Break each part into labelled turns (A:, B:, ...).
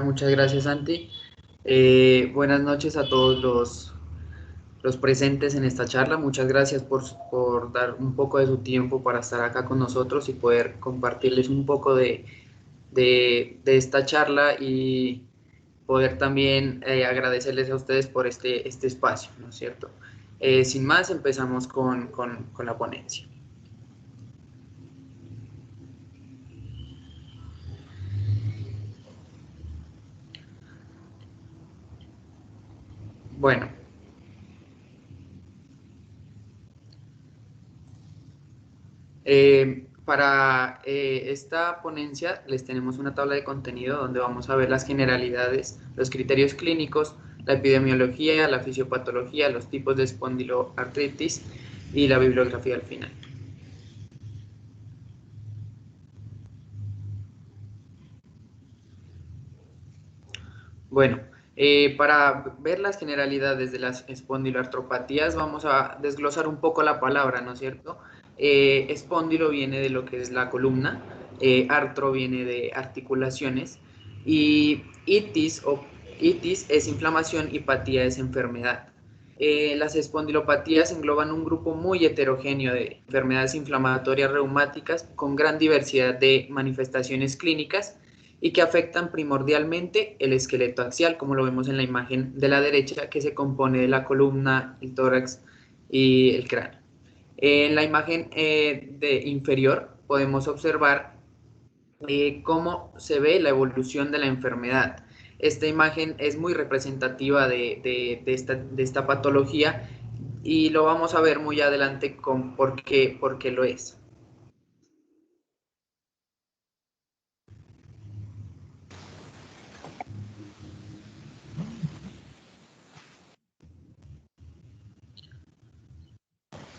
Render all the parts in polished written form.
A: muchas gracias, Santi. Buenas noches a todos los presentes en esta charla. Muchas gracias por dar un poco de su tiempo para estar acá con nosotros y poder compartirles un poco de esta charla y poder también agradecerles a ustedes por este espacio, ¿no es cierto? Sin más, empezamos con la ponencia. Bueno, para esta ponencia les tenemos una tabla de contenido donde vamos a ver las generalidades, los criterios clínicos, la epidemiología, la fisiopatología, los tipos de espondiloartritis y la bibliografía al final. Bueno, para ver las generalidades de las espondiloartropatías vamos a desglosar un poco la palabra, ¿no es cierto? Espóndilo viene de lo que es la columna, artro viene de articulaciones y itis es inflamación y patía es enfermedad. Las espondilopatías engloban un grupo muy heterogéneo de enfermedades inflamatorias reumáticas con gran diversidad de manifestaciones clínicas y que afectan primordialmente el esqueleto axial, como lo vemos en la imagen de la derecha, que se compone de la columna, el tórax y el cráneo. En la imagen de inferior podemos observar cómo se ve la evolución de la enfermedad. Esta imagen es muy representativa de esta patología y lo vamos a ver muy adelante con por qué lo es.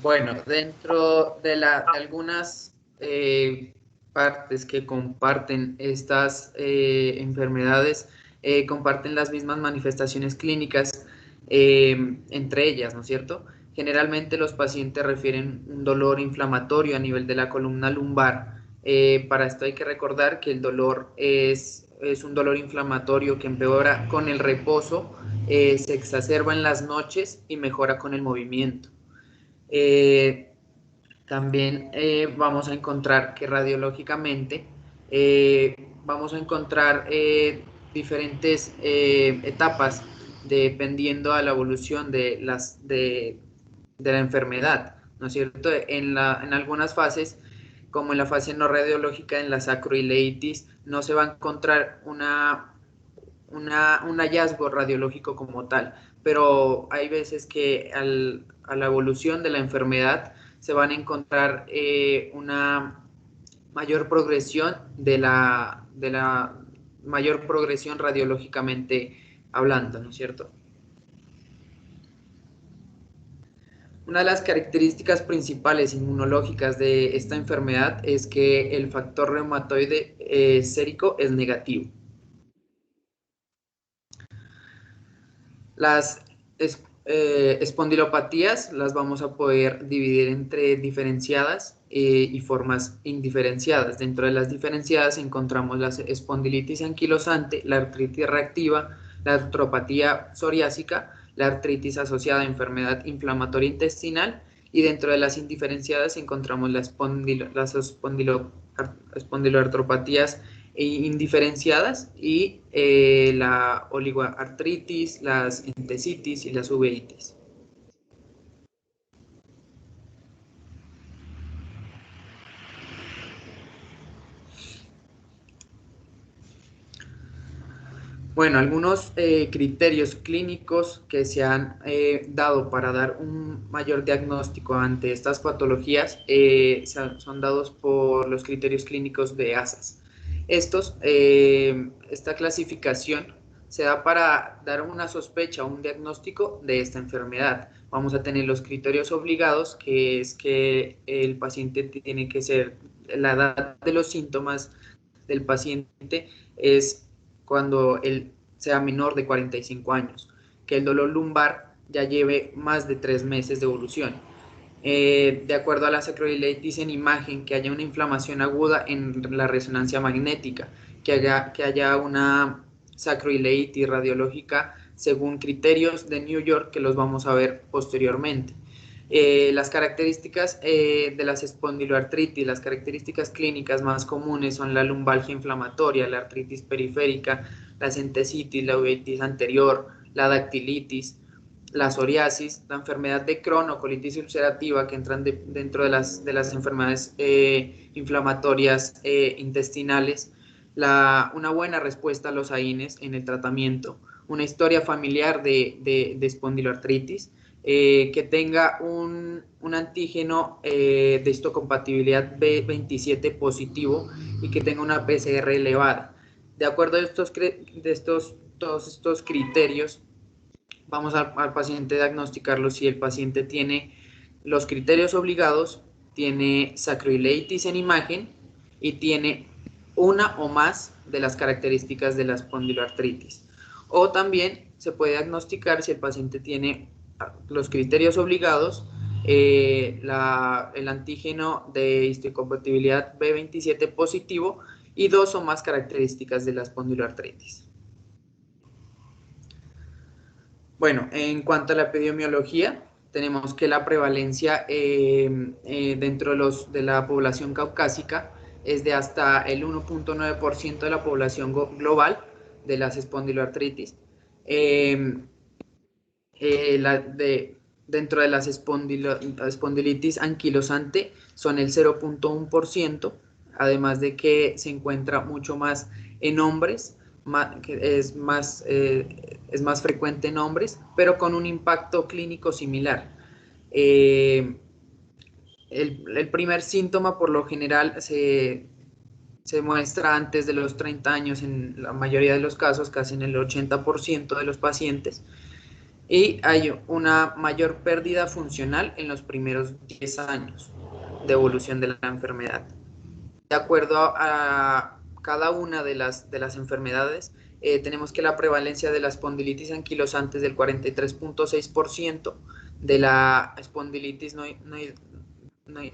A: Bueno, dentro de algunas partes que comparten estas enfermedades, comparten las mismas manifestaciones clínicas entre ellas, ¿no es cierto? Generalmente los pacientes refieren un dolor inflamatorio a nivel de la columna lumbar. Para esto hay que recordar que el dolor es un dolor inflamatorio que empeora con el reposo, se exacerba en las noches y mejora con el movimiento. Eh, También vamos a encontrar que radiológicamente vamos a encontrar diferentes etapas dependiendo a la evolución de la enfermedad, ¿no es cierto? En algunas fases, como en la fase no radiológica, en la sacroileitis, no se va a encontrar un hallazgo radiológico como tal, pero hay veces que a la evolución de la enfermedad se van a encontrar una mayor progresión de la mayor progresión radiológicamente hablando, ¿no es cierto? Una de las características principales inmunológicas de esta enfermedad es que el factor reumatoide sérico es negativo. Las espondilopatías las vamos a poder dividir entre diferenciadas y formas indiferenciadas. Dentro de las diferenciadas encontramos la espondilitis anquilosante, la artritis reactiva, la artropatía psoriásica, la artritis asociada a enfermedad inflamatoria intestinal, y dentro de las indiferenciadas encontramos las espondiloartropatías indiferenciadas y la oligoartritis, las entesitis y las uveitis. Bueno, algunos criterios clínicos que se han dado para dar un mayor diagnóstico ante estas patologías son dados por los criterios clínicos de ASAS. Esta clasificación se da para dar una sospecha o un diagnóstico de esta enfermedad. Vamos a tener los criterios obligados, que es que el paciente tiene que ser, la edad de los síntomas del paciente es cuando él sea menor de 45 años, que el dolor lumbar ya lleve más de 3 meses de evolución. De acuerdo a la sacroileitis en imagen, que haya una inflamación aguda en la resonancia magnética, que haya una sacroileitis radiológica según criterios de New York que los vamos a ver posteriormente. Las características de las espondiloartritis, las características clínicas más comunes son la lumbalgia inflamatoria, la artritis periférica, la centesitis, la uveitis anterior, la dactilitis, la psoriasis, la enfermedad de Crohn o colitis ulcerativa que entran dentro de las enfermedades inflamatorias intestinales, una buena respuesta a los AINES en el tratamiento, una historia familiar de espondiloartritis, que tenga un antígeno de histocompatibilidad B27 positivo y que tenga una PCR elevada. De acuerdo a todos estos criterios, vamos al paciente a diagnosticarlo si el paciente tiene los criterios obligados, tiene sacroileitis en imagen y tiene una o más de las características de la espondiloartritis. O también se puede diagnosticar si el paciente tiene los criterios obligados, el antígeno de histocompatibilidad B27 positivo y dos o más características de la espondiloartritis. Bueno, en cuanto a la epidemiología, tenemos que la prevalencia dentro de la población caucásica es de hasta el 1.9% de la población global de las espondiloartritis. Dentro de las espondilitis anquilosante son el 0.1%, además de que se encuentra mucho más en hombres, es más frecuente en hombres, pero con un impacto clínico similar. El primer síntoma por lo general se muestra antes de los 30 años en la mayoría de los casos, casi en el 80% de los pacientes, y hay una mayor pérdida funcional en los primeros 10 años de evolución de la enfermedad. De acuerdo a cada una de las enfermedades, tenemos que la prevalencia de la espondilitis anquilosante es del 43.6%, de la espondilitis no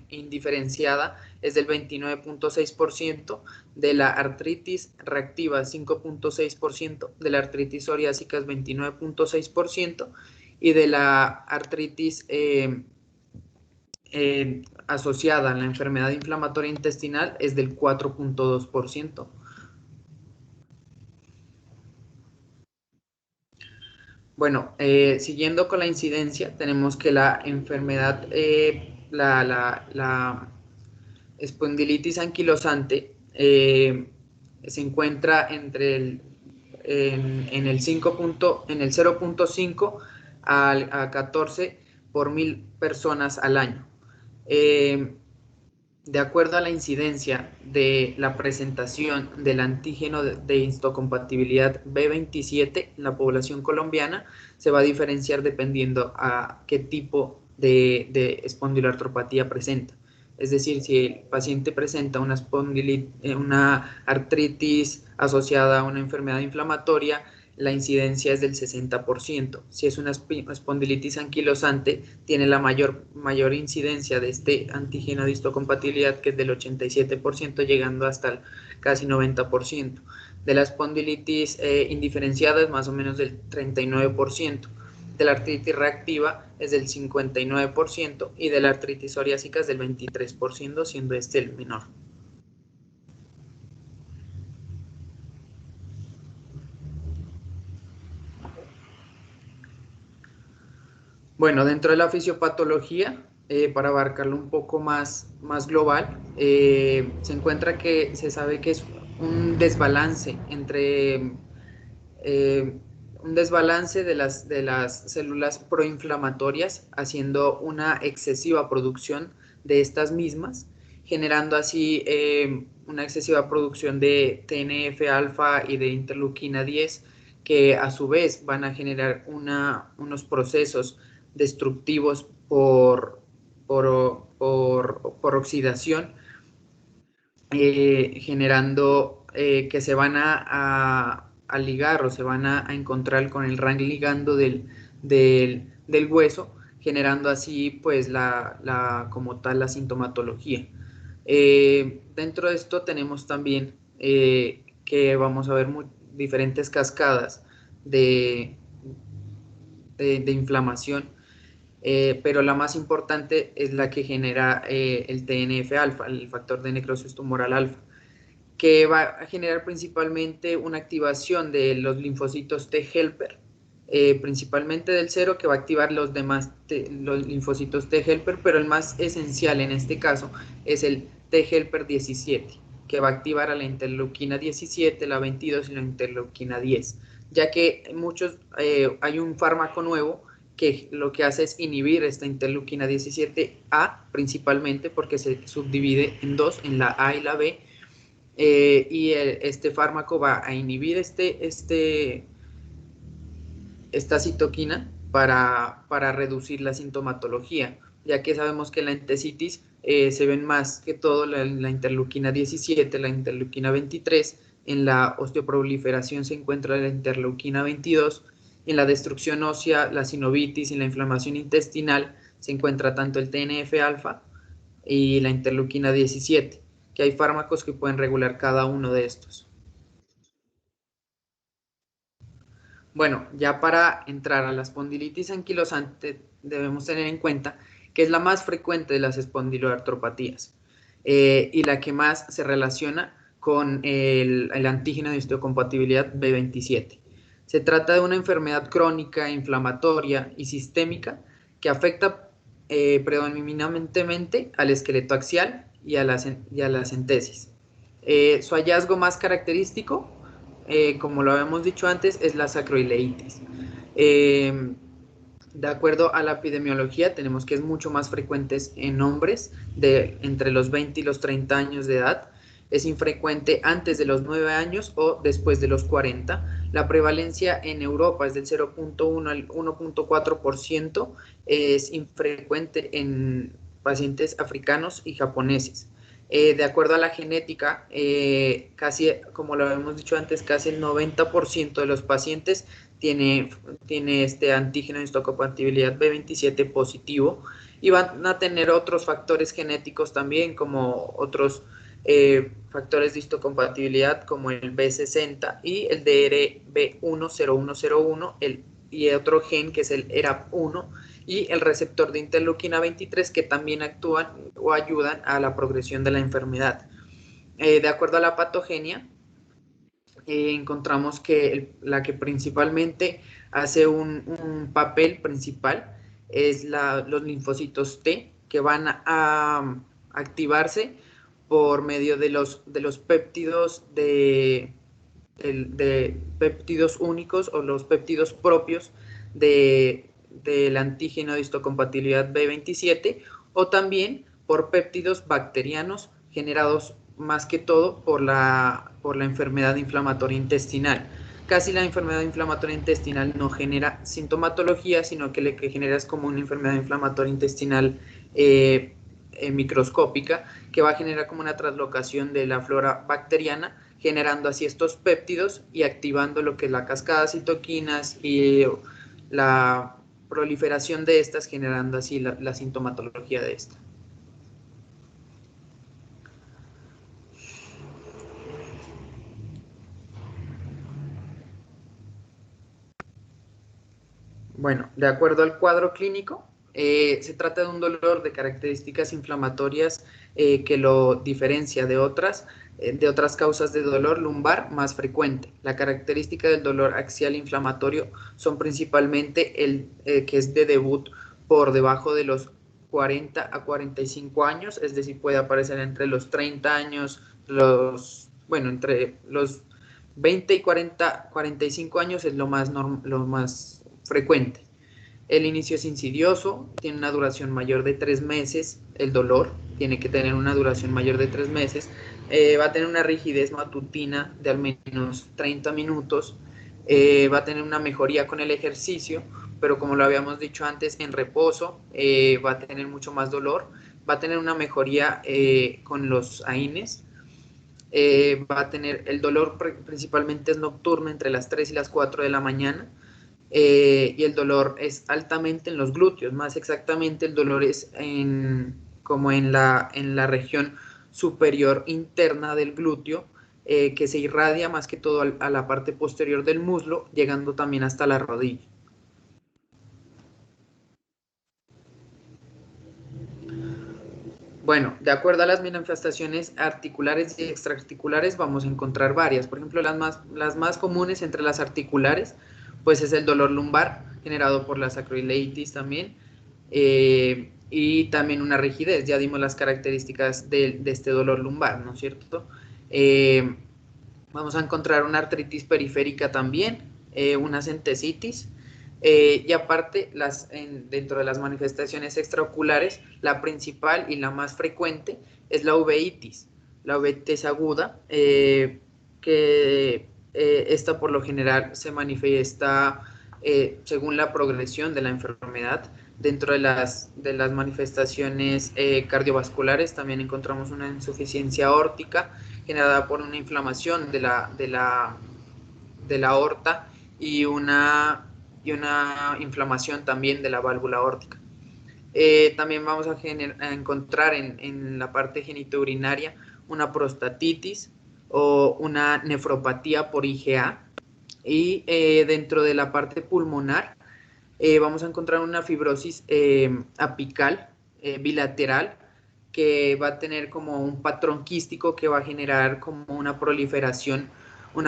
A: indiferenciada es del 29.6%, de la artritis reactiva 5.6%, de la artritis psoriásica es 29.6% y de la artritis asociada a la enfermedad inflamatoria intestinal es del 4.2%. Bueno, siguiendo con la incidencia, tenemos que la enfermedad, la espondilitis anquilosante se encuentra en el 0.5 a 14 por 1000 personas al año. De acuerdo a la incidencia de la presentación del antígeno de histocompatibilidad B27 en la población colombiana, se va a diferenciar dependiendo a qué tipo de espondiloartropatía presenta. Es decir, si el paciente presenta una artritis asociada a una enfermedad inflamatoria, la incidencia es del 60%. Si es una espondilitis anquilosante, tiene la mayor incidencia de este antígeno de histocompatibilidad, que es del 87%, llegando hasta el casi 90%. De la espondilitis indiferenciada es más o menos del 39%. De la artritis reactiva es del 59% y de la artritis psoriásica es del 23%, siendo este el menor. Bueno, dentro de la fisiopatología, para abarcarlo un poco más global, se encuentra que se sabe que es un desbalance entre de las células proinflamatorias, haciendo una excesiva producción de estas mismas, generando así una excesiva producción de TNF-alfa y de interleuquina 10, que a su vez van a generar unos procesos destructivos por oxidación, generando que se van a ligar o se van a encontrar con el RAN ligando del hueso, generando así pues como tal la sintomatología. Dentro de esto tenemos también que vamos a ver diferentes cascadas de, de inflamación, pero la más importante es la que genera el TNF-alfa, el factor de necrosis tumoral alfa, que va a generar principalmente una activación de los linfocitos T helper, principalmente del cero, que va a activar los demás los linfocitos T helper, pero el más esencial en este caso es el T helper 17, que va a activar a la interleuquina 17, la 22 y la interleuquina 10, ya que hay un fármaco nuevo que lo que hace es inhibir esta interleuquina 17A principalmente, porque se subdivide en dos, en la A y la B, este fármaco va a inhibir esta citoquina para reducir la sintomatología, ya que sabemos que en la entesitis se ven más que todo la interleuquina 17, la interleuquina 23, en la osteoproliferación se encuentra la interleuquina 22, en la destrucción ósea, la sinovitis y la inflamación intestinal se encuentra tanto el TNF-alfa y la interleuquina 17, que hay fármacos que pueden regular cada uno de estos. Bueno, ya para entrar a la espondilitis anquilosante debemos tener en cuenta que es la más frecuente de las espondiloartropatías y la que más se relaciona con el antígeno de histocompatibilidad B27. Se trata de una enfermedad crónica, inflamatoria y sistémica que afecta predominantemente al esqueleto axial y a la centesis. Su hallazgo más característico, como lo habíamos dicho antes, es la sacroileitis. De acuerdo a la epidemiología, tenemos que es mucho más frecuente en hombres de entre los 20 y los 30 años de edad. Es infrecuente antes de los 9 años o después de los 40. La prevalencia en Europa es del 0.1 al 1.4%. Es infrecuente en pacientes africanos y japoneses. De acuerdo a la genética, casi, como lo hemos dicho antes, casi el 90% de los pacientes tiene este antígeno de histocompatibilidad B27 positivo, y van a tener otros factores genéticos también, como otros factores de histocompatibilidad como el B60 y el DRB10101 y otro gen que es el ERAP1 y el receptor de interleuquina 23, que también actúan o ayudan a la progresión de la enfermedad. De acuerdo a la patogenia, encontramos que la que principalmente hace un papel principal es los linfocitos T, que van a activarse por medio de los péptidos de péptidos únicos o los péptidos propios del antígeno de histocompatibilidad B27, o también por péptidos bacterianos generados más que todo por la enfermedad inflamatoria intestinal. Casi la enfermedad inflamatoria intestinal no genera sintomatología, sino que lo que genera es como una enfermedad inflamatoria intestinal microscópica, que va a generar como una translocación de la flora bacteriana, generando así estos péptidos y activando lo que es la cascada de citoquinas y la proliferación de estas, generando así la sintomatología de esta. Bueno, de acuerdo al cuadro clínico, se trata de un dolor de características inflamatorias que lo diferencia de otras causas de dolor lumbar más frecuente. La característica del dolor axial inflamatorio son principalmente el que es de debut por debajo de los 40 a 45 años, es decir, puede aparecer entre los 30 años, entre los 20 y 45 años es lo más frecuente. El inicio es insidioso, tiene una duración mayor de 3 meses, el dolor tiene que tener una duración mayor de 3 meses, va a tener una rigidez matutina de al menos 30 minutos, va a tener una mejoría con el ejercicio, pero como lo habíamos dicho antes, en reposo va a tener mucho más dolor, va a tener una mejoría con los AINES, va a tener el dolor principalmente es nocturno entre las 3 y las 4 de la mañana, y el dolor es altamente en los glúteos, más exactamente el dolor es como en la región superior interna del glúteo, que se irradia más que todo a la parte posterior del muslo, llegando también hasta la rodilla. Bueno, de acuerdo a las manifestaciones articulares y extraarticulares vamos a encontrar varias. Por ejemplo, las más comunes entre las articulares, pues es el dolor lumbar, generado por la sacroileitis también, y también una rigidez. Ya dimos las características de este dolor lumbar, ¿no es cierto? Vamos a encontrar una artritis periférica también, una centesitis, y aparte, dentro de las manifestaciones extraoculares, la principal y la más frecuente es la uveitis. La uveitis aguda, que esta por lo general se manifiesta según la progresión de la enfermedad. Dentro de las manifestaciones cardiovasculares también encontramos una insuficiencia aórtica generada por una inflamación de la aorta y una inflamación también de la válvula aórtica. También vamos a encontrar en la parte genitourinaria una prostatitis o una nefropatía por IgA, y dentro de la parte pulmonar vamos a encontrar una fibrosis apical bilateral, que va a tener como un patrón quístico que va a generar como una proliferación o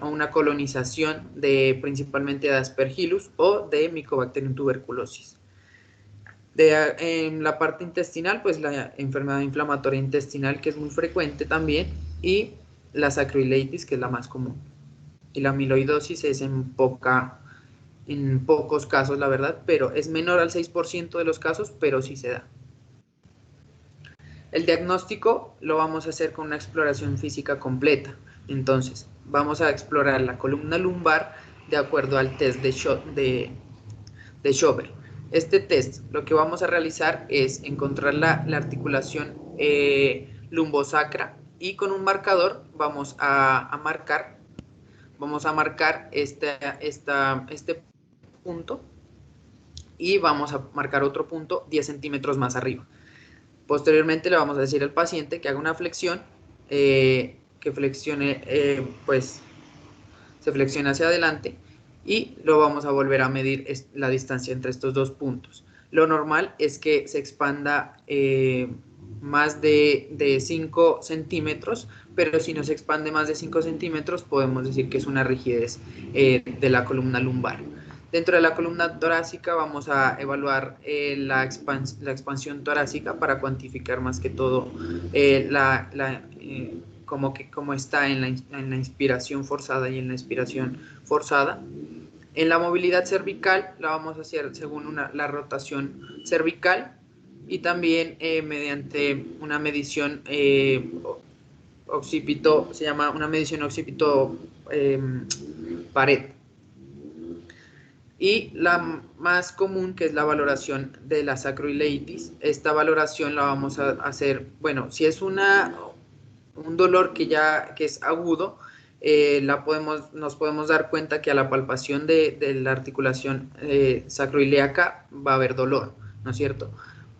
A: una colonización de principalmente de Aspergillus o de Mycobacterium tuberculosis. En la parte intestinal, pues la enfermedad inflamatoria intestinal, que es muy frecuente también, y la sacroileitis, que es la más común. Y la amiloidosis es en pocos casos, la verdad, pero es menor al 6% de los casos, pero sí se da. El diagnóstico lo vamos a hacer con una exploración física completa. Entonces, vamos a explorar la columna lumbar de acuerdo al test de Schober. Este test, lo que vamos a realizar es encontrar la articulación lumbosacra, y con un marcador vamos a marcar este punto, y vamos a marcar otro punto 10 centímetros más arriba. Posteriormente le vamos a decir al paciente que haga una flexión, que flexione, pues se flexiona hacia adelante, y lo vamos a volver a medir la distancia entre estos dos puntos. Lo normal es que se expanda más de 5 centímetros, pero si no se expande más de 5 centímetros podemos decir que es una rigidez de la columna lumbar. Dentro de la columna torácica vamos a evaluar la expansión torácica para cuantificar más que todo cómo está en la inspiración forzada y en la expiración forzada. En la movilidad cervical la vamos a hacer según la rotación cervical, y también mediante una medición occipito, se llama una medición occipito pared. Y la más común, que es la valoración de la sacroileitis. Esta valoración la vamos a hacer, bueno, si es un dolor que es agudo, nos podemos dar cuenta que a la palpación de la articulación sacroiliaca va a haber dolor, ¿no es cierto?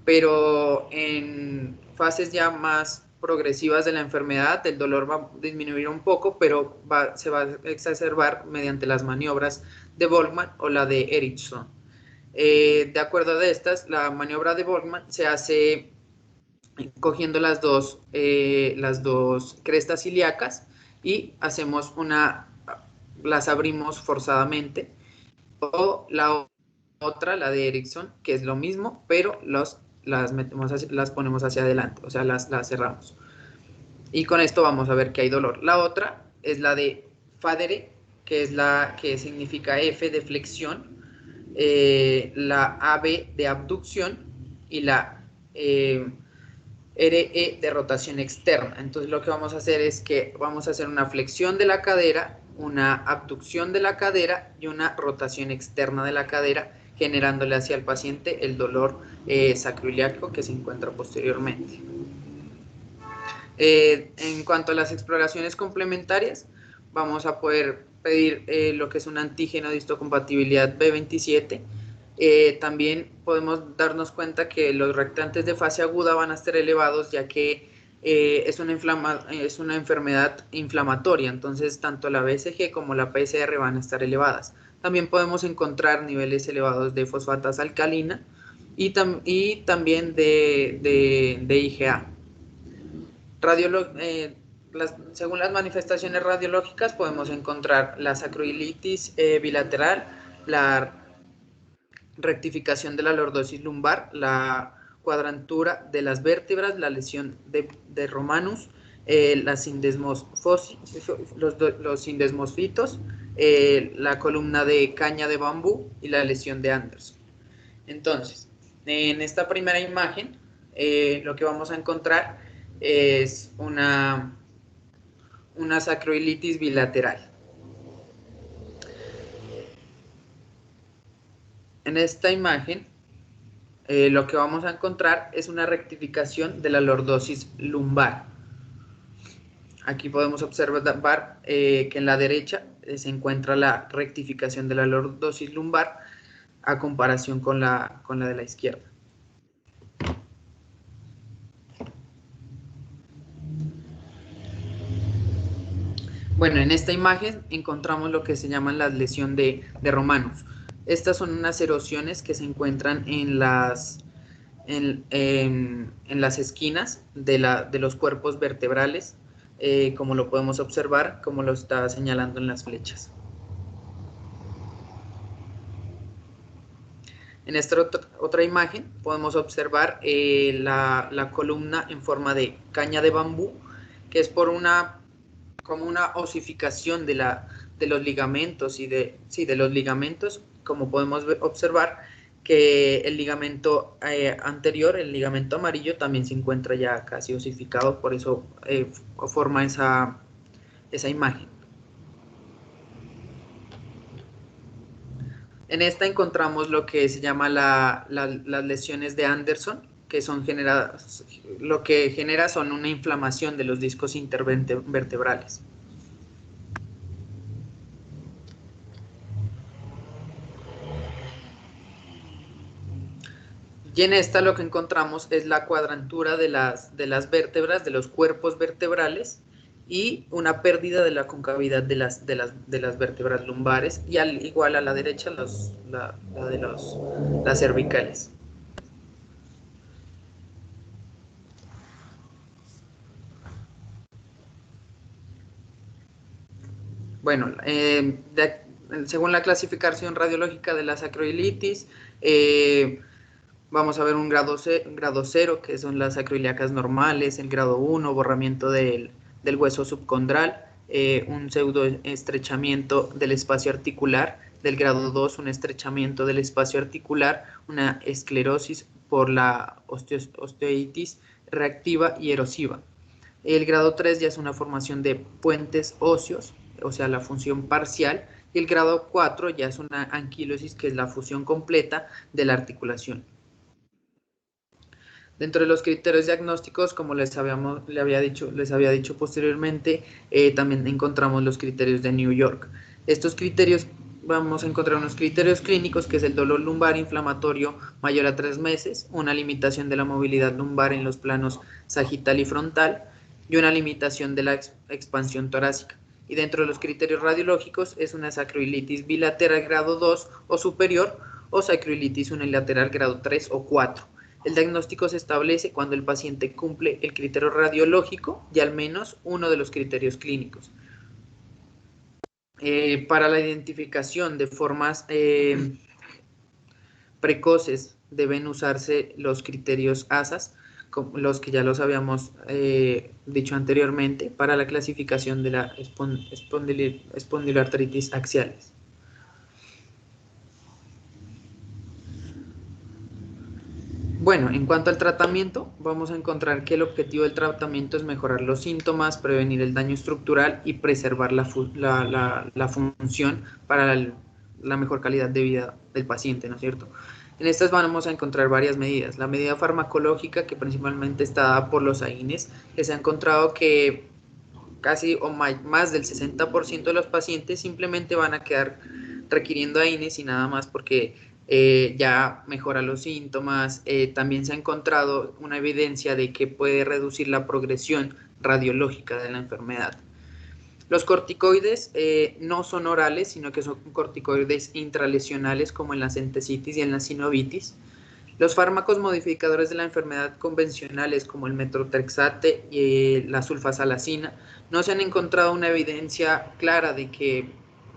A: Pero en fases ya más progresivas de la enfermedad, el dolor va a disminuir un poco, pero se va a exacerbar mediante las maniobras de Volkmann o la de Eriksson. De acuerdo a estas, la maniobra de Volkmann se hace cogiendo las dos crestas ilíacas, y las abrimos forzadamente, o la otra, la de Eriksson, que es lo mismo, pero las ponemos hacia adelante, o sea, las cerramos. Y con esto vamos a ver que hay dolor. La otra es la de Fadere, que es la que significa F de flexión, la AB de abducción, y la RE de rotación externa. Entonces lo que vamos a hacer es que vamos a hacer una flexión de la cadera, una abducción de la cadera y una rotación externa de la cadera, generándole hacia el paciente el dolor sacroiliaco que se encuentra posteriormente. En cuanto a las exploraciones complementarias, vamos a poder pedir lo que es un antígeno de histocompatibilidad B27. También podemos darnos cuenta que los reactantes de fase aguda van a estar elevados, ya que es una enfermedad inflamatoria, entonces tanto la BCG como la PCR van a estar elevadas. También podemos encontrar niveles elevados de fosfatasa alcalina y también de IgA. Según las manifestaciones radiológicas podemos encontrar la sacroilitis bilateral, la rectificación de la lordosis lumbar, la cuadrantura de las vértebras, la lesión de Romanus, los sindesmosfitos, la columna de caña de bambú y la lesión de Anderson. Entonces, en esta primera imagen, lo que vamos a encontrar es una sacroilitis bilateral. En esta imagen, lo que vamos a encontrar es una rectificación de la lordosis lumbar. Aquí podemos observar que en la derecha se encuentra la rectificación de la lordosis lumbar a comparación con la de la izquierda. Bueno, en esta imagen encontramos lo que se llaman las lesiones de Romanus. Estas son unas erosiones que se encuentran en las esquinas de los cuerpos vertebrales, como lo podemos observar, como lo está señalando en las flechas. En esta otra imagen podemos observar la columna en forma de caña de bambú, que es como una osificación de los ligamentos de los ligamentos, como podemos observar que el ligamento anterior, el ligamento amarillo, también se encuentra ya casi osificado, por eso forma esa imagen. En esta encontramos lo que se llama las lesiones de Anderson, que son generadas, lo que genera son una inflamación de los discos intervertebrales. Y en esta lo que encontramos es la cuadrantura de las vértebras, de los cuerpos vertebrales, y una pérdida de la concavidad de las vértebras lumbares, y igual a la derecha las cervicales. Bueno, según la clasificación radiológica de la sacroilitis, vamos a ver un grado 0, que son las sacroiliacas normales, el grado 1, borramiento del hueso subcondral, un pseudoestrechamiento del espacio articular, del grado 2, un estrechamiento del espacio articular, una esclerosis por la osteoitis reactiva y erosiva. El grado 3 ya es una formación de puentes óseos, o sea, la función parcial, y el grado 4 ya es una anquilosis, que es la fusión completa de la articulación. Dentro de los criterios diagnósticos, como les había dicho posteriormente, también encontramos los criterios de New York. Estos criterios, vamos a encontrar unos criterios clínicos, que es el dolor lumbar inflamatorio mayor a 3 meses, una limitación de la movilidad lumbar en los planos sagital y frontal, y una limitación de la expansión torácica. Y dentro de los criterios radiológicos es una sacroilitis bilateral grado 2 o superior, o sacroilitis unilateral grado 3 o 4. El diagnóstico se establece cuando el paciente cumple el criterio radiológico y al menos uno de los criterios clínicos. Para la identificación de formas precoces deben usarse los criterios ASAS, los que ya los habíamos dicho anteriormente, para la clasificación de la espondiloartritis axiales. Bueno, en cuanto al tratamiento, vamos a encontrar que el objetivo del tratamiento es mejorar los síntomas, prevenir el daño estructural y preservar la función para la mejor calidad de vida del paciente, ¿no es cierto? En estas vamos a encontrar varias medidas. La medida farmacológica, que principalmente está dada por los AINES, que se ha encontrado que casi o más del 60% de los pacientes simplemente van a quedar requiriendo AINES y nada más, porque ya mejora los síntomas. También se ha encontrado una evidencia de que puede reducir la progresión radiológica de la enfermedad. Los corticoides no son orales, sino que son corticoides intralesionales, como en la centesitis y en la sinovitis. Los fármacos modificadores de la enfermedad convencionales, como el metotrexate y la sulfasalacina, no se han encontrado una evidencia clara de que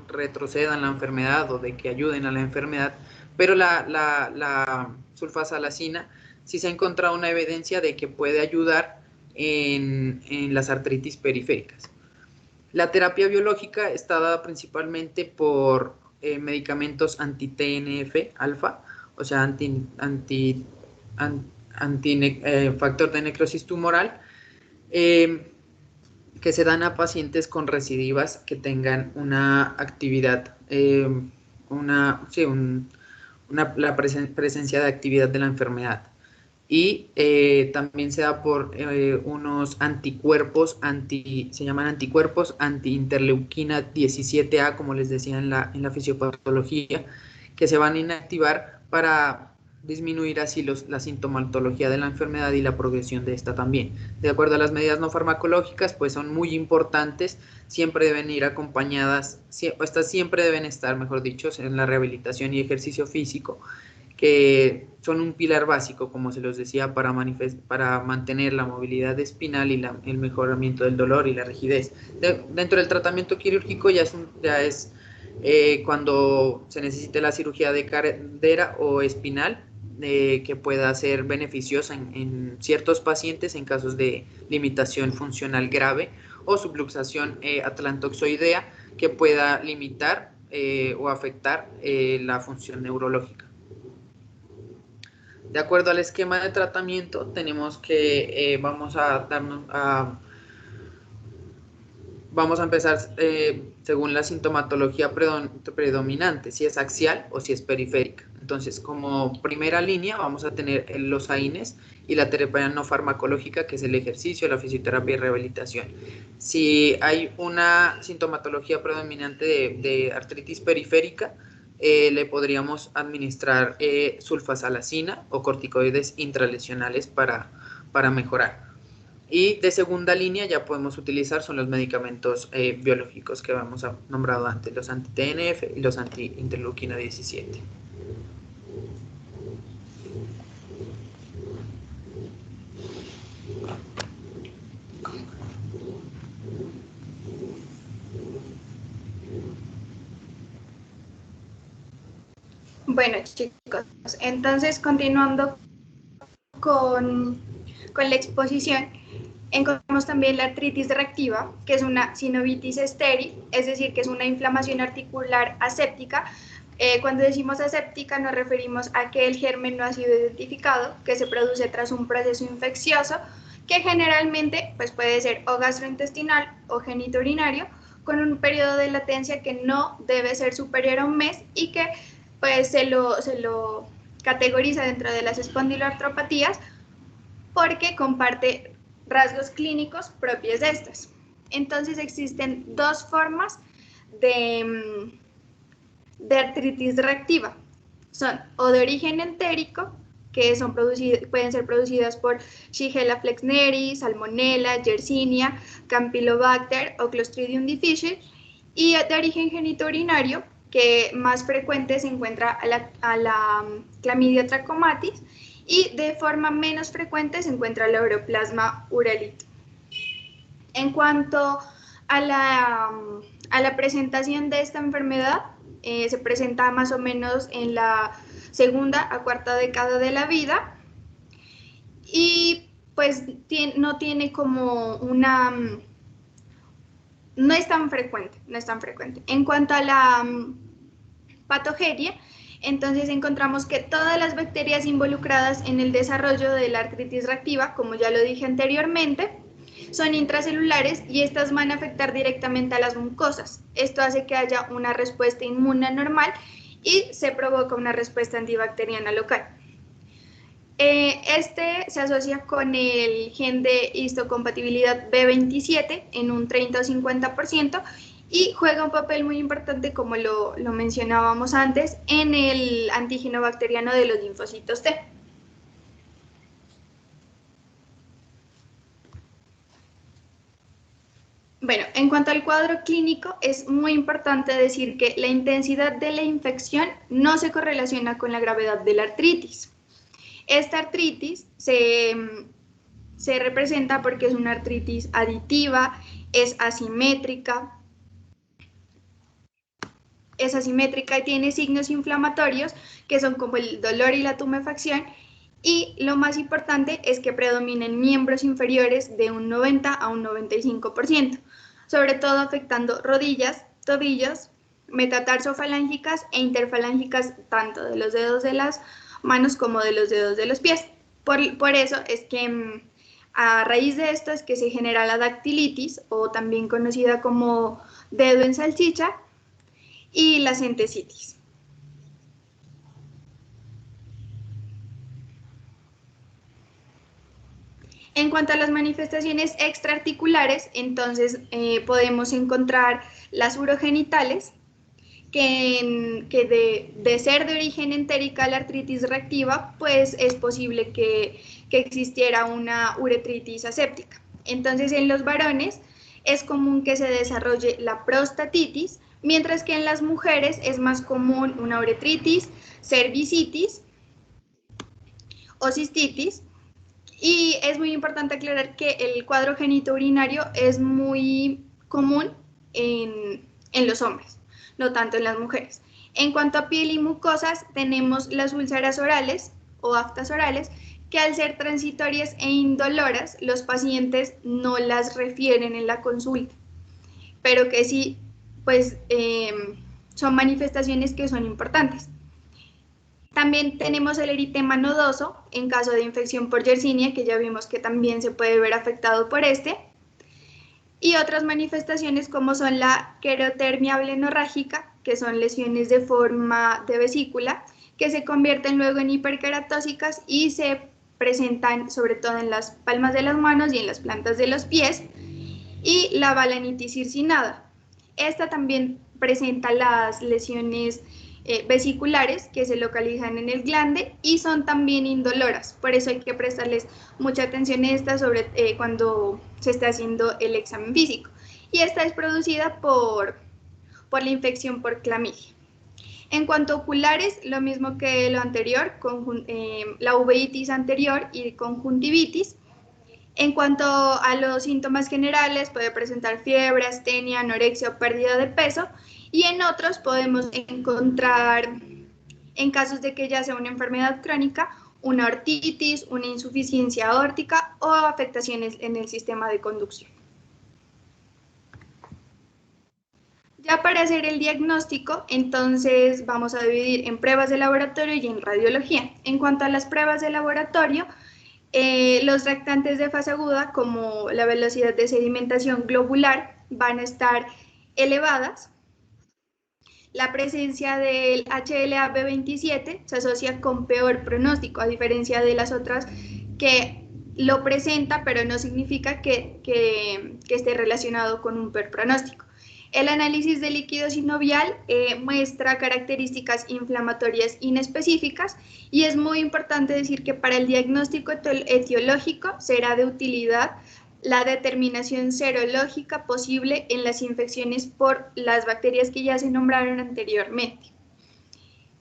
A: retrocedan la enfermedad o de que ayuden a la enfermedad, pero la sulfasalacina sí se ha encontrado una evidencia de que puede ayudar en las artritis periféricas. La terapia biológica está dada principalmente por medicamentos anti-TNF-alfa, o sea, factor de necrosis tumoral, que se dan a pacientes con recidivas que tengan una actividad, la presencia de actividad de la enfermedad. Y también se da por unos anticuerpos, se llaman anticuerpos anti-interleuquina 17A, como les decía en la fisiopatología, que se van a inactivar para disminuir así la sintomatología de la enfermedad y la progresión de esta también. De acuerdo a las medidas no farmacológicas, pues son muy importantes, siempre deben ir acompañadas, estas siempre deben estar, mejor dicho, en la rehabilitación y ejercicio físico, que son un pilar básico, como se los decía, para mantener la movilidad espinal y el mejoramiento del dolor y la rigidez. Dentro del tratamiento quirúrgico ya es cuando se necesite la cirugía de cadera o espinal, que pueda ser beneficiosa en ciertos pacientes en casos de limitación funcional grave o subluxación atlantoxoidea, que pueda limitar o afectar la función neurológica. De acuerdo al esquema de tratamiento, tenemos que vamos a empezar según la sintomatología predominante, si es axial o si es periférica. Entonces, como primera línea vamos a tener los AINES y la terapia no farmacológica, que es el ejercicio, la fisioterapia y rehabilitación. Si hay una sintomatología predominante de artritis periférica, le podríamos administrar sulfasalacina o corticoides intralesionales para mejorar. Y de segunda línea ya podemos utilizar son los medicamentos biológicos que hemos nombrado antes, los anti-TNF y los anti-interleuquina 17.
B: Bueno, chicos, entonces continuando con la exposición, encontramos también la artritis reactiva, que es una sinovitis estéril, es decir, que es una inflamación articular aséptica. Cuando decimos aséptica nos referimos a que el germen no ha sido identificado, que se produce tras un proceso infeccioso, que generalmente pues, puede ser o gastrointestinal o genitourinario, con un periodo de latencia que no debe ser superior a un mes y que pues, se lo categoriza dentro de las espondiloartropatías porque comparte rasgos clínicos propios de estas. Entonces existen dos formas de artritis reactiva. Son o de origen entérico, que pueden ser producidas por Shigella flexneri, Salmonella, Yersinia, Campylobacter o Clostridium difficile, y de origen genitourinario, que más frecuente se encuentra a la Chlamydia trachomatis, y de forma menos frecuente se encuentra la Uroplasma uralito. En cuanto a la presentación de esta enfermedad, se presenta más o menos en la segunda a cuarta década de la vida y pues no tiene como no es tan frecuente. En cuanto a la patogenia, entonces encontramos que todas las bacterias involucradas en el desarrollo de la artritis reactiva, como ya lo dije anteriormente, son intracelulares y estas van a afectar directamente a las mucosas. Esto hace que haya una respuesta inmune normal y se provoca una respuesta antibacteriana local. Este se asocia con el gen de histocompatibilidad B27 en un 30 o 50% y juega un papel muy importante, como lo mencionábamos antes, en el antígeno bacteriano de los linfocitos T. Bueno, en cuanto al cuadro clínico, es muy importante decir que la intensidad de la infección no se correlaciona con la gravedad de la artritis. Esta artritis se representa porque es una artritis aditiva, es asimétrica y tiene signos inflamatorios que son como el dolor y la tumefacción, y lo más importante es que predominen miembros inferiores de un 90 a un 95%, sobre todo afectando rodillas, tobillos, metatarsofalángicas e interfalángicas, tanto de los dedos de las manos como de los dedos de los pies. Por eso es que a raíz de esto es que se genera la dactilitis, o también conocida como dedo en salchicha, y la centesitis. En cuanto a las manifestaciones extraarticulares, entonces podemos encontrar las urogenitales, que de ser de origen entérica la artritis reactiva, pues es posible que existiera una uretritis aséptica. Entonces, en los varones es común que se desarrolle la prostatitis, mientras que en las mujeres es más común una uretritis, cervicitis o cistitis. Y es muy importante aclarar que el cuadro genitourinario es muy común en los hombres, no tanto en las mujeres. En cuanto a piel y mucosas, tenemos las úlceras orales o aftas orales, que al ser transitorias e indoloras, los pacientes no las refieren en la consulta, pero que sí, pues son manifestaciones que son importantes. También tenemos el eritema nodoso en caso de infección por Yersinia, que ya vimos que también se puede ver afectado por este. Y otras manifestaciones como son la querotermia blenorrágica, que son lesiones de forma de vesícula, que se convierten luego en hiperqueratósicas y se presentan sobre todo en las palmas de las manos y en las plantas de los pies. Y la balanitis circinada. Esta también presenta las lesiones vesiculares que se localizan en el glande y son también indoloras. Por eso hay que prestarles mucha atención a esta cuando se está haciendo el examen físico. Y esta es producida por la infección por clamidia. En cuanto a oculares, lo mismo que lo anterior, la uveitis anterior y conjuntivitis. En cuanto a los síntomas generales, puede presentar fiebre, astenia, anorexia o pérdida de peso, y en otros podemos encontrar, en casos de que ya sea una enfermedad crónica, una ortitis, una insuficiencia aórtica o afectaciones en el sistema de conducción. Ya para hacer el diagnóstico, entonces vamos a dividir en pruebas de laboratorio y en radiología. En cuanto a las pruebas de laboratorio, los reactantes de fase aguda, como la velocidad de sedimentación globular, van a estar elevadas. La presencia del HLA-B27 se asocia con peor pronóstico, a diferencia de las otras que lo presenta, pero no significa que esté relacionado con un peor pronóstico. El análisis de líquido sinovial muestra características inflamatorias inespecíficas, y es muy importante decir que para el diagnóstico etiológico será de utilidad la determinación serológica posible en las infecciones por las bacterias que ya se nombraron anteriormente.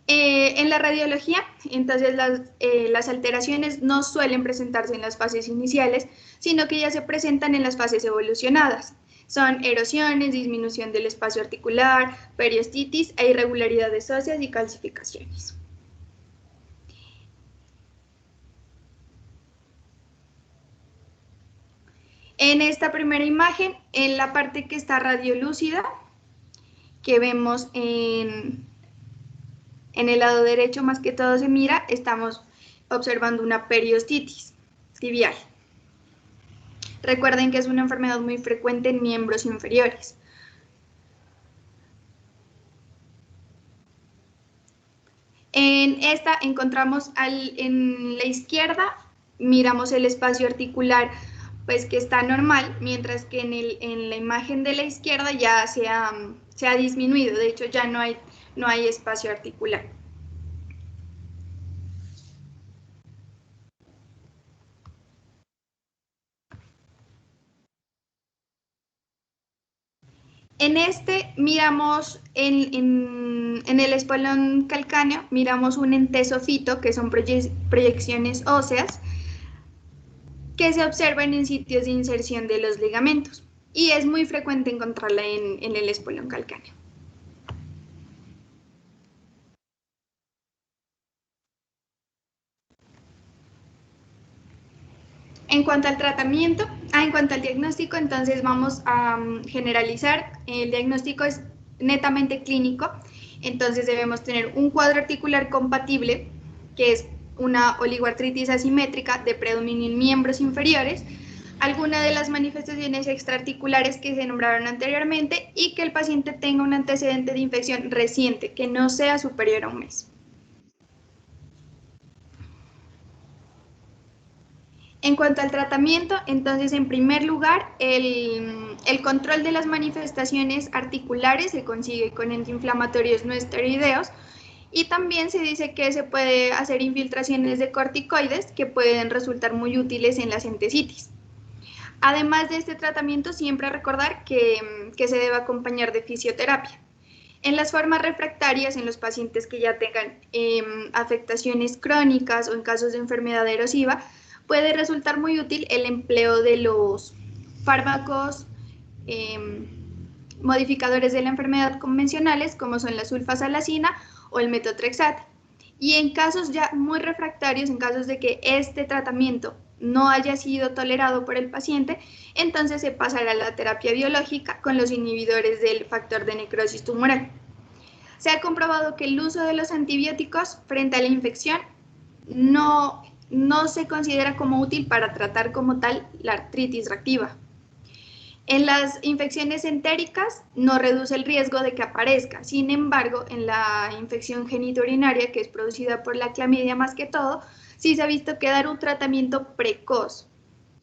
B: En la radiología, entonces las alteraciones no suelen presentarse en las fases iniciales, sino que ya se presentan en las fases evolucionadas. Son erosiones, disminución del espacio articular, periostitis e irregularidades óseas y calcificaciones. En esta primera imagen, en la parte que está radiolúcida, que vemos en el lado derecho más que todo se mira, estamos observando una periostitis tibial. Recuerden que es una enfermedad muy frecuente en miembros inferiores. En esta encontramos en la izquierda, miramos el espacio articular pues que está normal, mientras que en la imagen de la izquierda ya se ha disminuido, de hecho ya no hay espacio articular. En este miramos, en el espolón calcáneo, miramos un entesofito, que son proyecciones óseas, que se observan en sitios de inserción de los ligamentos, y es muy frecuente encontrarla en el espolón calcáneo. En cuanto al tratamiento, en cuanto al diagnóstico, entonces vamos a generalizar. El diagnóstico es netamente clínico, entonces debemos tener un cuadro articular compatible, que es una oligoartritis asimétrica de predominio en miembros inferiores, alguna de las manifestaciones extraarticulares que se nombraron anteriormente y que el paciente tenga un antecedente de infección reciente que no sea superior a un mes. En cuanto al tratamiento, entonces, en primer lugar, el control de las manifestaciones articulares se consigue con antiinflamatorios no esteroideos, y también se dice que se puede hacer infiltraciones de corticoides que pueden resultar muy útiles en las entesitis. Además de este tratamiento, siempre recordar que se debe acompañar de fisioterapia. En las formas refractarias, en los pacientes que ya tengan afectaciones crónicas o en casos de enfermedad erosiva, puede resultar muy útil el empleo de los fármacos modificadores de la enfermedad convencionales, como son la sulfasalacina o el metotrexate. Y en casos ya muy refractarios, en casos de que este tratamiento no haya sido tolerado por el paciente, entonces se pasará a la terapia biológica con los inhibidores del factor de necrosis tumoral. Se ha comprobado que el uso de los antibióticos frente a la infección no se considera como útil para tratar como tal la artritis reactiva. En las infecciones entéricas no reduce el riesgo de que aparezca. Sin embargo, en la infección genitourinaria, que es producida por la clamidia más que todo, sí se ha visto que dar un tratamiento precoz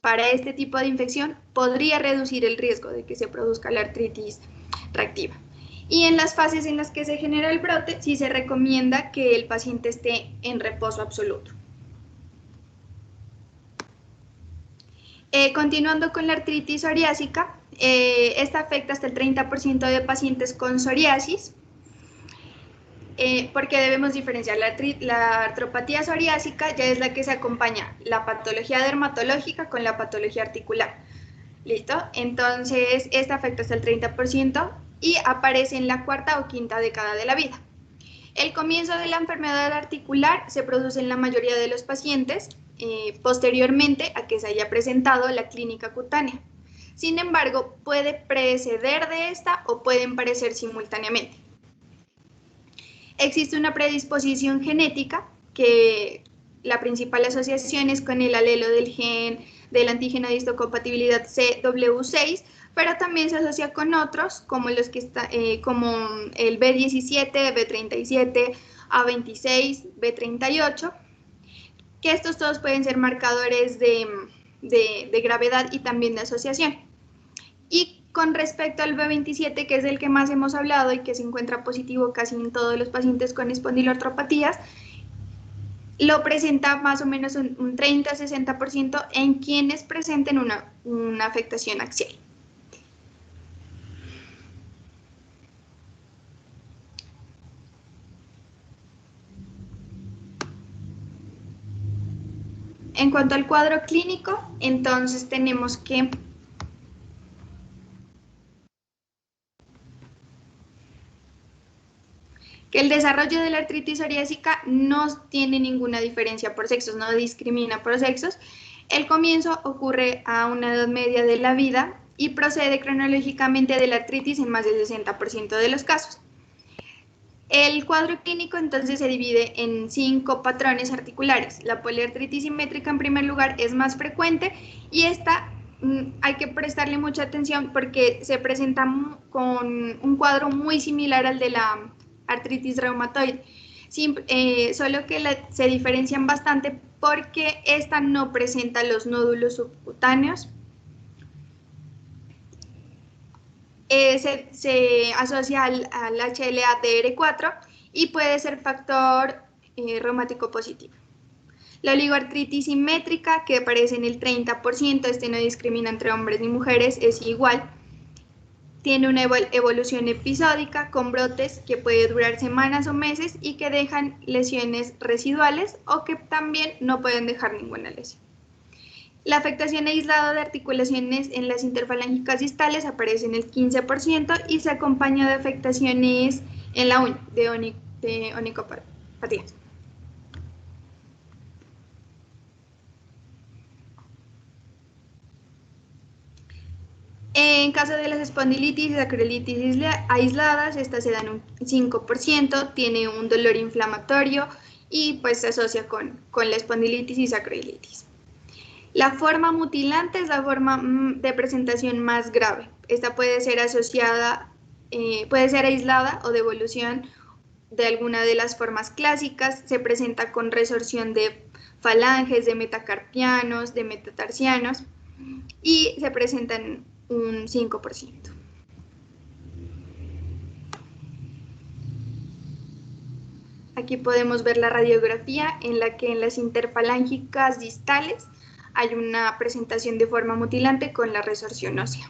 B: para este tipo de infección podría reducir el riesgo de que se produzca la artritis reactiva. Y en las fases en las que se genera el brote, sí se recomienda que el paciente esté en reposo absoluto. Continuando con la artritis psoriásica, esta afecta hasta el 30% de pacientes con psoriasis, porque debemos diferenciar la artropatía psoriásica, ya es la que se acompaña la patología dermatológica con la patología articular. ¿Listo? Entonces, esta afecta hasta el 30% y aparece en la cuarta o quinta década de la vida. El comienzo de la enfermedad articular se produce en la mayoría de los pacientes posteriormente a que se haya presentado la clínica cutánea. Sin embargo, puede preceder de esta o pueden parecer simultáneamente. Existe una predisposición genética, que la principal asociación es con el alelo del gen del antígeno de histocompatibilidad CW6, pero también se asocia con otros, como el B17, B37, A26, B38, que estos todos pueden ser marcadores de gravedad y también de asociación. Y con respecto al B27, que es el que más hemos hablado y que se encuentra positivo casi en todos los pacientes con espondiloartropatías, lo presenta más o menos un 30-60% en quienes presenten una afectación axial. En cuanto al cuadro clínico, entonces tenemos que el desarrollo de la artritis psoriásica no tiene ninguna diferencia por sexos, no discrimina por sexos. El comienzo ocurre a una edad media de la vida y procede cronológicamente de la artritis en más del 60% de los casos. El cuadro clínico entonces se divide en 5 patrones articulares. La poliartritis simétrica en primer lugar es más frecuente y esta hay que prestarle mucha atención porque se presenta con un cuadro muy similar al de la artritis reumatoide, solo que se diferencian bastante porque esta no presenta los nódulos subcutáneos se asocia al HLA-DR4 y puede ser factor reumático positivo. La oligoartritis simétrica, que aparece en el 30%, este no discrimina entre hombres ni mujeres, es igual. Tiene una evolución episódica con brotes que puede durar semanas o meses y que dejan lesiones residuales o que también no pueden dejar ninguna lesión. La afectación aislada de articulaciones en las interfalángicas distales aparece en el 15% y se acompaña de afectaciones en la uña, de onicopatías. En caso de las espondilitis y sacroiliitis aisladas, estas se dan un 5%, tiene un dolor inflamatorio y pues se asocia con la espondilitis y sacroiliitis. La forma mutilante es la forma de presentación más grave. Esta puede ser asociada, puede ser aislada o de evolución de alguna de las formas clásicas. Se presenta con resorción de falanges, de metacarpianos, de metatarsianos y se presentan un 5%. Aquí podemos ver la radiografía en la que en las interfalángicas distales hay una presentación de forma mutilante con la resorción ósea.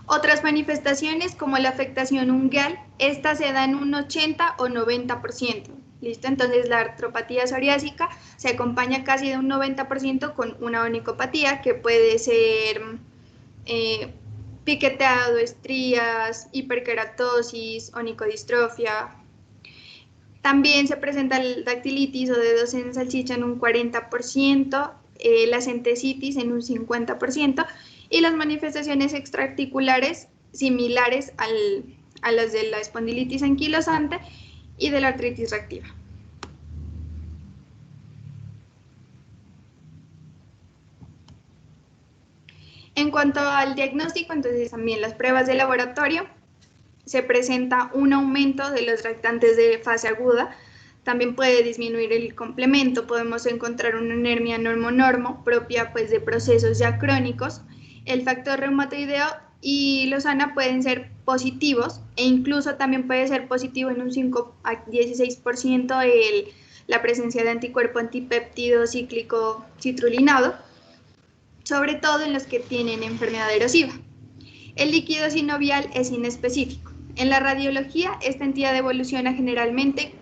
B: Otras manifestaciones como la afectación ungueal, estas se dan un 80 o 90%. ¿Listo? Entonces la artropatía psoriásica se acompaña casi de un 90% con una onicopatía que puede ser piqueteado, estrías, hiperkeratosis, onicodistrofia. También se presenta la dactilitis o dedos en salchicha en un 40%, la centesitis en un 50% y las manifestaciones extraarticulares similares a las de la espondilitis anquilosante y de la artritis reactiva. En cuanto al diagnóstico, entonces también las pruebas de laboratorio, se presenta un aumento de los reactantes de fase aguda, también puede disminuir el complemento, podemos encontrar una anemia normo-normo propia pues, de procesos ya crónicos, el factor reumatoideo y losana pueden ser positivos e incluso también puede ser positivo en un 5 a 16% la presencia de anticuerpo antipéptido cíclico citrulinado, sobre todo en los que tienen enfermedad erosiva. El líquido sinovial es inespecífico. En la radiología, esta entidad evoluciona generalmente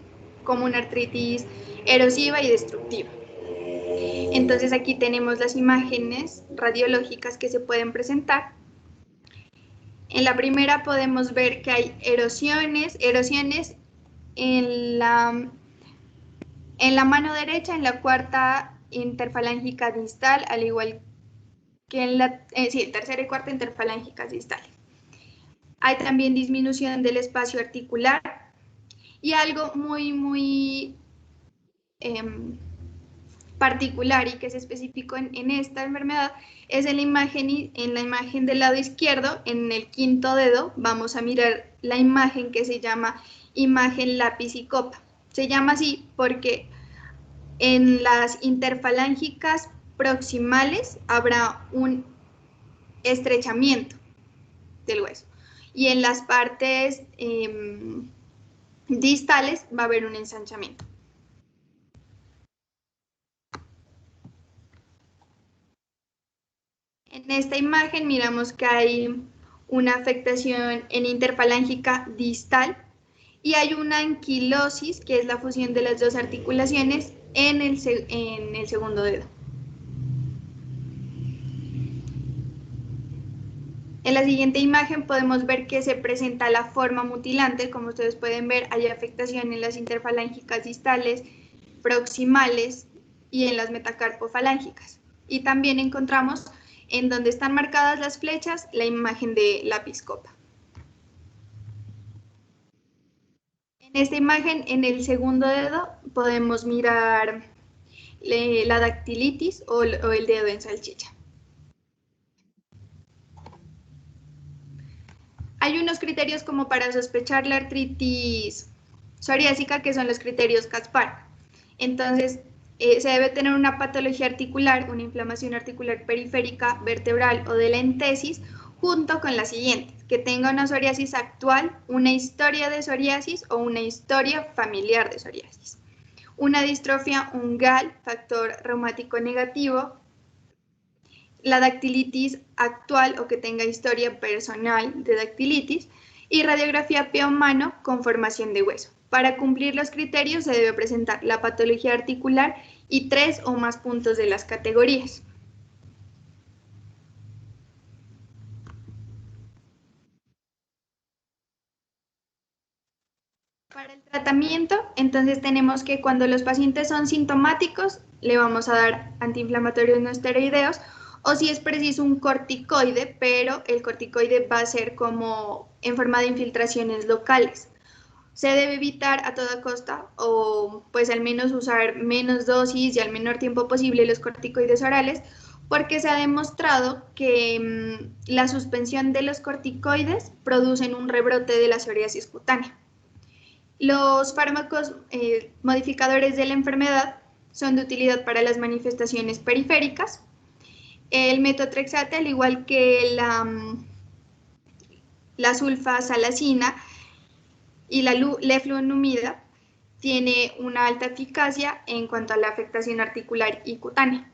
B: como una artritis erosiva y destructiva. Entonces aquí tenemos las imágenes radiológicas que se pueden presentar. En la primera podemos ver que hay erosiones en la mano derecha, en la cuarta interfalángica distal, al igual que en la tercera y cuarta interfalángicas distales. Hay también disminución del espacio articular y algo muy particular y que es específico en esta enfermedad es en la imagen del lado izquierdo, en el quinto dedo, vamos a mirar la imagen que se llama imagen lápiz y copa. Se llama así porque en las interfalángicas proximales habrá un estrechamiento del hueso y en las partes distales va a haber un ensanchamiento. En esta imagen miramos que hay una afectación en interfalángica distal y hay una anquilosis, que es la fusión de las dos articulaciones en el segundo dedo. En la siguiente imagen podemos ver que se presenta la forma mutilante. Como ustedes pueden ver, hay afectación en las interfalángicas distales, proximales y en las metacarpofalángicas. Y también encontramos en donde están marcadas las flechas la imagen de lápiz copa. En esta imagen, en el segundo dedo, podemos mirar la dactilitis o el dedo en salchicha. Hay unos criterios como para sospechar la artritis psoriásica que son los criterios Caspar. Entonces, se debe tener una patología articular, una inflamación articular periférica, vertebral o de la entesis, junto con las siguientes: que tenga una psoriasis actual, una historia de psoriasis o una historia familiar de psoriasis, una distrofia ungual, factor reumático negativo, la dactilitis actual o que tenga historia personal de dactilitis, y radiografía pie humano con formación de hueso. Para cumplir los criterios se debe presentar la patología articular y 3 o más puntos de las categorías. Para el tratamiento, entonces tenemos que cuando los pacientes son sintomáticos, le vamos a dar antiinflamatorios no esteroideos, o si es preciso un corticoide, pero el corticoide va a ser como en forma de infiltraciones locales. Se debe evitar a toda costa, o pues al menos usar menos dosis y al menor tiempo posible los corticoides orales, porque se ha demostrado que la suspensión de los corticoides producen un rebrote de la psoriasis cutánea. Los fármacos modificadores de la enfermedad son de utilidad para las manifestaciones periféricas. El metotrexate, al igual que la sulfasalacina y la leflunomida, tiene una alta eficacia en cuanto a la afectación articular y cutánea.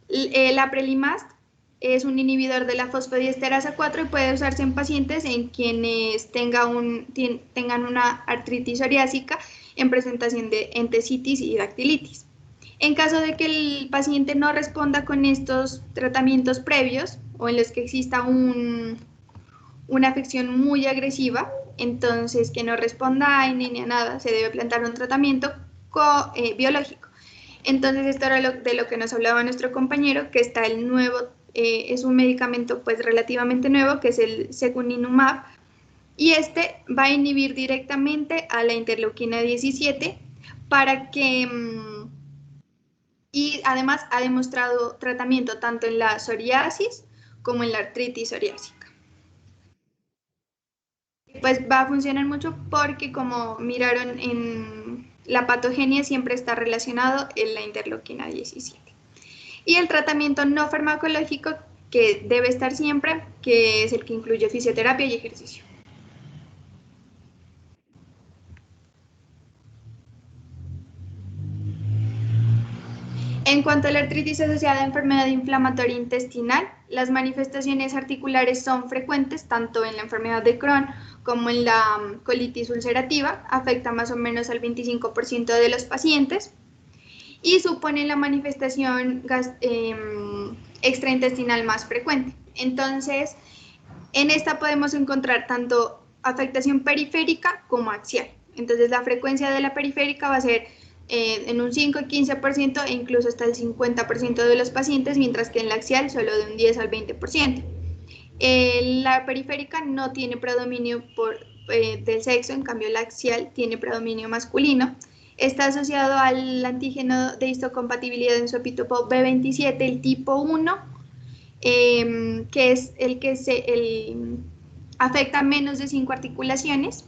B: El apremilast es un inhibidor de la fosfodiesterasa 4 y puede usarse en pacientes en quienes tengan una artritis psoriásica en presentación de entesitis y dactilitis. En caso de que el paciente no responda con estos tratamientos previos o en los que exista una afección muy agresiva, entonces que no responda a AINE ni a nada, se debe plantear un tratamiento biológico. Entonces esto era de lo que nos hablaba nuestro compañero, que está el nuevo, es un medicamento pues relativamente nuevo, que es el secukinumab, y este va a inhibir directamente a la interleuquina 17 para que, y además ha demostrado tratamiento tanto en la psoriasis como en la artritis psoriásica. Pues va a funcionar mucho porque, como miraron en la patogenia, siempre está relacionado en la interleuquina 17. Y el tratamiento no farmacológico, que debe estar siempre, que es el que incluye fisioterapia y ejercicio. En cuanto a la artritis asociada a enfermedad inflamatoria intestinal, las manifestaciones articulares son frecuentes tanto en la enfermedad de Crohn como en la colitis ulcerativa, afecta más o menos al 25% de los pacientes y supone la manifestación extraintestinal más frecuente. Entonces, en esta podemos encontrar tanto afectación periférica como axial. Entonces, la frecuencia de la periférica va a ser en un 5-15% e incluso hasta el 50% de los pacientes, mientras que en la axial solo de un 10 al 20%. La periférica no tiene predominio del sexo, en cambio la axial tiene predominio masculino. Está asociado al antígeno de histocompatibilidad en su epitopo B27, el tipo 1, que es el que afecta menos de 5 articulaciones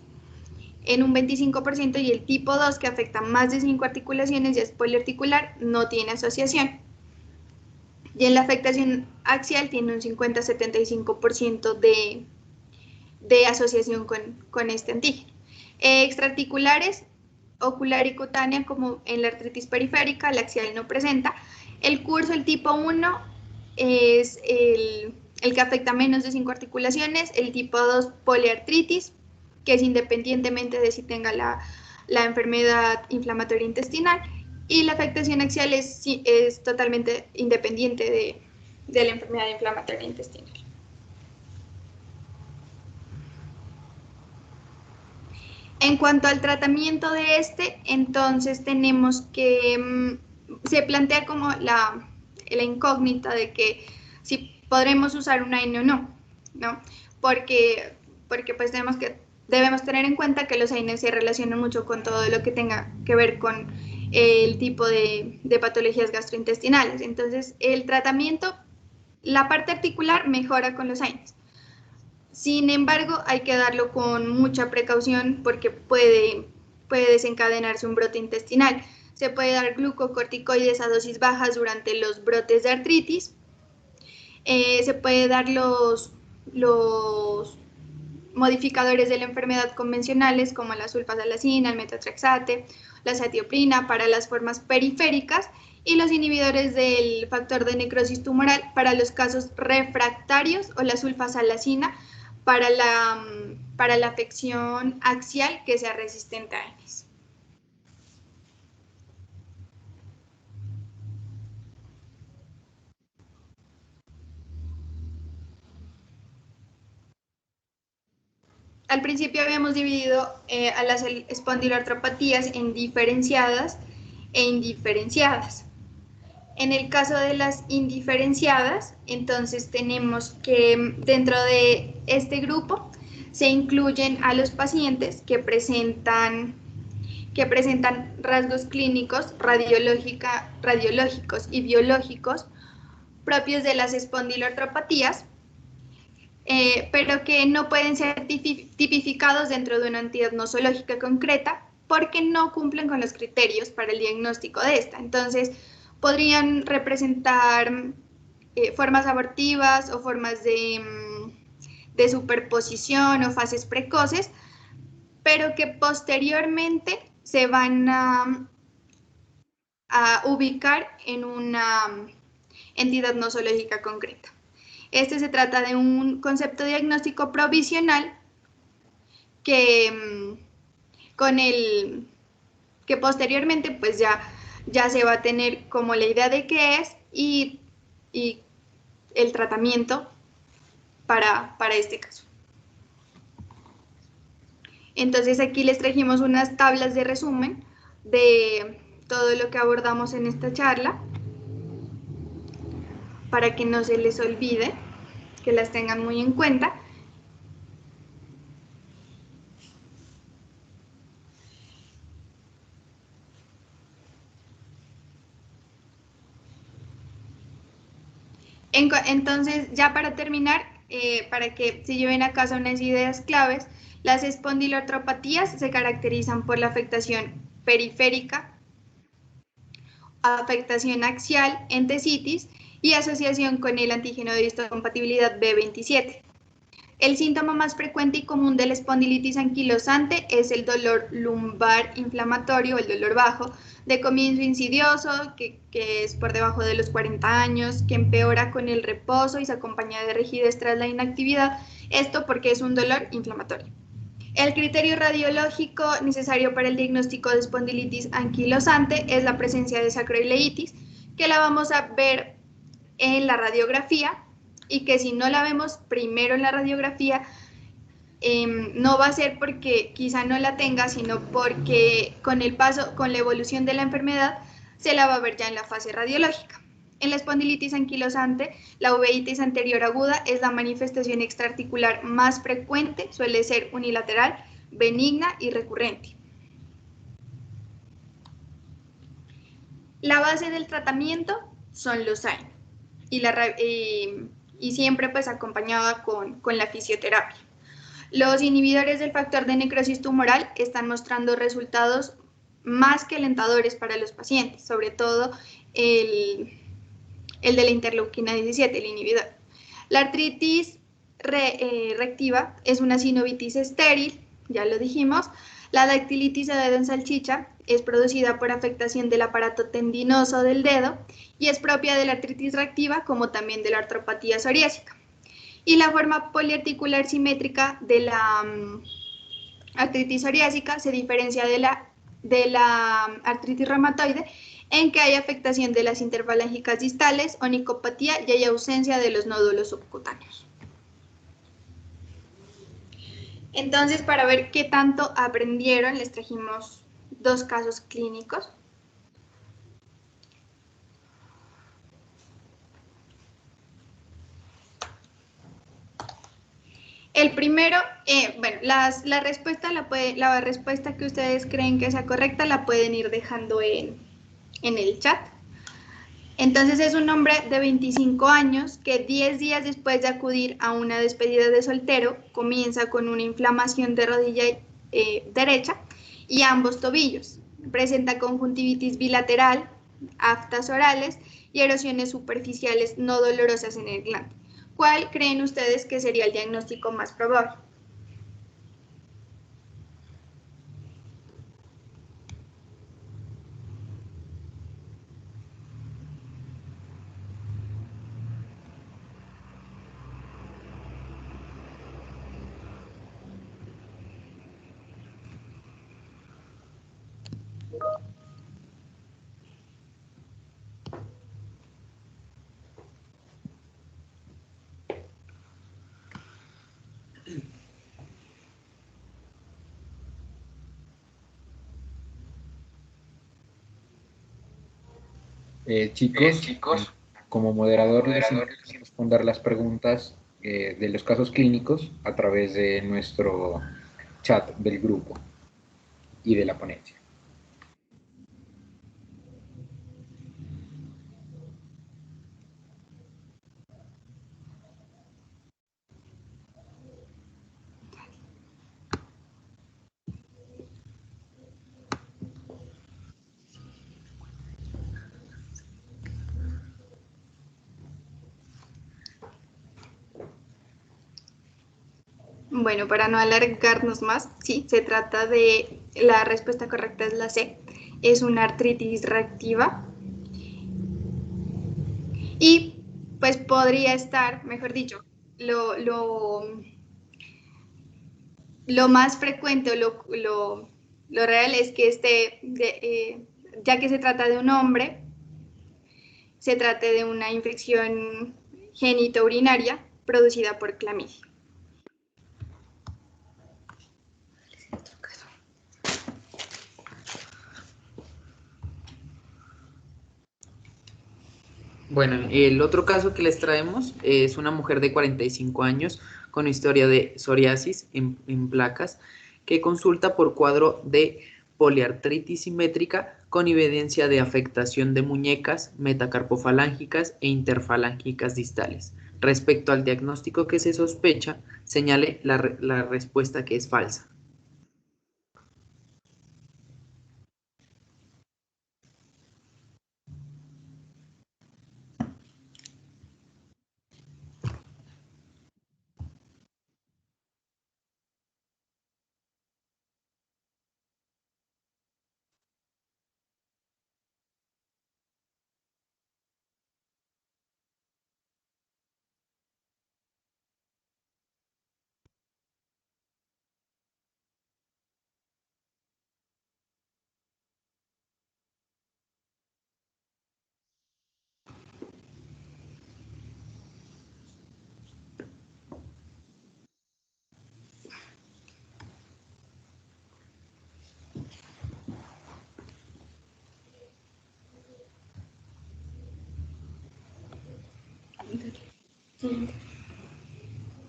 B: en un 25%, y el tipo 2, que afecta más de 5 articulaciones y es poliarticular, no tiene asociación. Y en la afectación axial tiene un 50-75% de asociación con este antígeno. Extraarticulares, ocular y cutánea, como en la artritis periférica, la axial no presenta. El curso, el tipo 1, es el que afecta menos de 5 articulaciones. El tipo 2, poliartritis, que es independientemente de si tenga la enfermedad inflamatoria intestinal, y la afectación axial es totalmente independiente de la enfermedad inflamatoria intestinal. En cuanto al tratamiento de entonces tenemos que, se plantea como la incógnita de que si podremos usar un AINE o no, ¿no? Porque pues debemos tener en cuenta que los AINE se relacionan mucho con todo lo que tenga que ver con el tipo de patologías gastrointestinales. Entonces, el tratamiento, la parte articular mejora con los AINES. Sin embargo, hay que darlo con mucha precaución porque puede desencadenarse un brote intestinal. Se puede dar glucocorticoides a dosis bajas durante los brotes de artritis. Se puede dar los modificadores de la enfermedad convencionales como la sulfasalacina, el metotrexate, la zatioprina para las formas periféricas y los inhibidores del factor de necrosis tumoral para los casos refractarios o la sulfasalacina para la afección axial que sea resistente a ANES. Al principio habíamos dividido a las espondiloartropatías en diferenciadas e indiferenciadas. En el caso de las indiferenciadas, entonces tenemos que dentro de este grupo se incluyen a los pacientes que presentan rasgos clínicos, radiológicos y biológicos propios de las espondiloartropatías, pero que no pueden ser tipificados dentro de una entidad nosológica concreta porque no cumplen con los criterios para el diagnóstico de esta. Entonces, podrían representar formas abortivas o formas de superposición o fases precoces, pero que posteriormente se van a ubicar en una entidad nosológica concreta. Este se trata de un concepto diagnóstico provisional que posteriormente pues ya se va a tener como la idea de qué es y el tratamiento para este caso. Entonces aquí les trajimos unas tablas de resumen de todo lo que abordamos en esta charla para que no se les olvide, que las tengan muy en cuenta. Entonces, ya para terminar, para que se lleven a casa unas ideas claves, las espondiloartropatías se caracterizan por la afectación periférica, afectación axial, entesitis y asociación con el antígeno de histocompatibilidad B27. El síntoma más frecuente y común de la espondilitis anquilosante es el dolor lumbar inflamatorio, el dolor bajo, de comienzo insidioso, que es por debajo de los 40 años, que empeora con el reposo y se acompaña de rigidez tras la inactividad, esto porque es un dolor inflamatorio. El criterio radiológico necesario para el diagnóstico de espondilitis anquilosante es la presencia de sacroileitis, que la vamos a ver en la radiografía, y que si no la vemos primero en la radiografía, no va a ser porque quizá no la tenga, sino porque con la evolución de la enfermedad, se la va a ver ya en la fase radiológica. En la espondilitis anquilosante, la uveitis anterior aguda es la manifestación extraarticular más frecuente, suele ser unilateral, benigna y recurrente. La base del tratamiento son los AINE y siempre pues acompañada con la fisioterapia. Los inhibidores del factor de necrosis tumoral están mostrando resultados más que alentadores para los pacientes, sobre todo el de la interleuquina 17, el inhibidor. La artritis reactiva es una sinovitis estéril, ya lo dijimos. La dactilitis o dedo en salchicha es producida por afectación del aparato tendinoso del dedo y es propia de la artritis reactiva como también de la artropatía psoriásica. Y la forma poliarticular simétrica de la artritis psoriásica se diferencia de la artritis reumatoide en que hay afectación de las interfalángicas distales, onicopatía y hay ausencia de los nódulos subcutáneos. Entonces, para ver qué tanto aprendieron, les trajimos dos casos clínicos. El primero, bueno, la respuesta que ustedes creen que sea correcta la pueden ir dejando en el chat. Entonces es un hombre de 25 años que 10 días después de acudir a una despedida de soltero comienza con una inflamación de rodilla derecha y ambos tobillos. presenta conjuntivitis bilateral, aftas orales y erosiones superficiales no dolorosas en el glande. ¿Cuál creen ustedes que sería el diagnóstico más probable?
C: Chicos, como moderador les invito a responder las preguntas de los casos clínicos a través de nuestro chat del grupo y de la ponencia.
B: Bueno, para no alargarnos más, sí, se trata de, la respuesta correcta es la C, es una artritis reactiva y pues podría estar, mejor dicho, lo más frecuente o lo real es que ya que se trata de un hombre, se trate de una infección genitourinaria producida por clamidia.
A: Bueno, el otro caso que les traemos es una mujer de 45 años con historia de psoriasis en placas que consulta por cuadro de poliartritis simétrica con evidencia de afectación de muñecas metacarpofalángicas e interfalángicas distales. Respecto al diagnóstico que se sospecha, señale la respuesta que es falsa.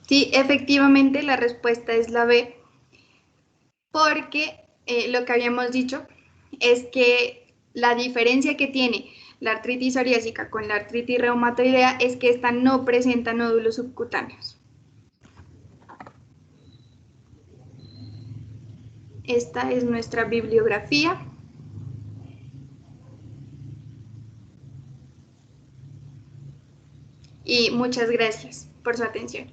B: Sí, efectivamente la respuesta es la B, porque lo que habíamos dicho es que la diferencia que tiene la artritis psoriásica con la artritis reumatoidea es que esta no presenta nódulos subcutáneos. Esta es nuestra bibliografía. Y muchas gracias por su atención.